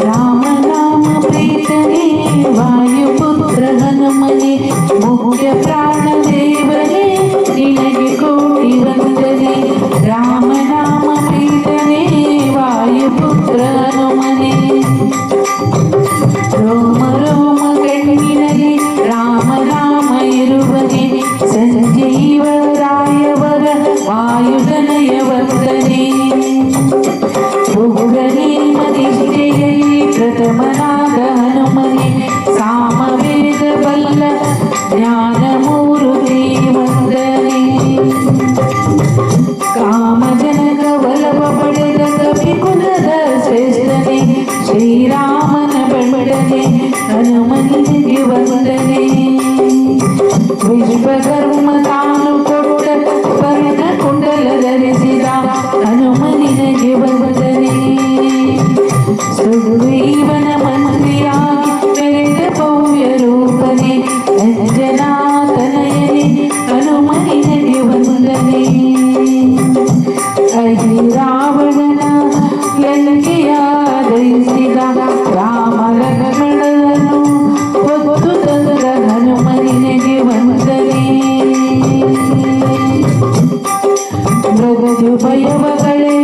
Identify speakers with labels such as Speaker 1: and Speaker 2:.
Speaker 1: ರಾಮ ರಾಮ ಪ್ರೀತನೇ ವಾಯುಪುತ್ರ ಹನುಮನೆ ಮುಖ್ಯ ಪ್ರಾಣ ದೇವನೇ ನಿನಗೆ ಕೋಟಿ ವಂದನೆ. ರಾಮ ರಾಮ ಪ್ರೀತನೇ ವಾಯುಪುತ್ರ ಹನುಮನೆ ರೋಮ ರೋಮ ಕಣ್ಣಿನಲ್ಲಿ ರಾಮ ರಾಮ ಇರುವನೆ ಸಂಜೀವ ರಾಯವರ ವಾಯುಧನಯ ವಂದನೆ. ಪ್ರಥಮನಾದ ಹನುಮನೆ ಸಾಮವೇದ ಬಲ್ಲ ಜ್ಞಾನ ಮೂರುತಿ ವಂದನೆ. ಕಾಮಜನಕ ಒಲವ ಪಡೆದ ಕಪಿಕುಲದ ಶ್ರೇಷ್ಠನೆ ಶ್ರೀರಾಮನ ಬಂಡನೆ ಹನುಮನಿಗೆ ವಂದನೆ. ವಿಶ್ವಕರ್ಮ ತಾನು ಕೊಟ್ಟ ಸ್ವರ್ಣ ಕುಂಡಲ ಧರಿಸಿದ ಹನುಮನಿಗೆ ವಂದನೆ. ಸುಗ್ರೀವನ ಮಂತ್ರಿಯಾಗಿ ಮೆರೆದ ಭವ್ಯ ರೂಪನೆ ಅಂಜನಾತನಯನೆ ಹನುಮನಿಗೆ ವಂದನೆ. ರಾವಣನ ಲಂಕೆಯ ದಯಿಸಿದ ರಾಮ ಲಕ್ಷ್ಮಣನನ್ನು ಹೊತ್ತು ತಂದ ಹನುಮನಿಗೆ ವಂದನೆ. ಮೃಗಜು ಭಯವ ಕಳೆ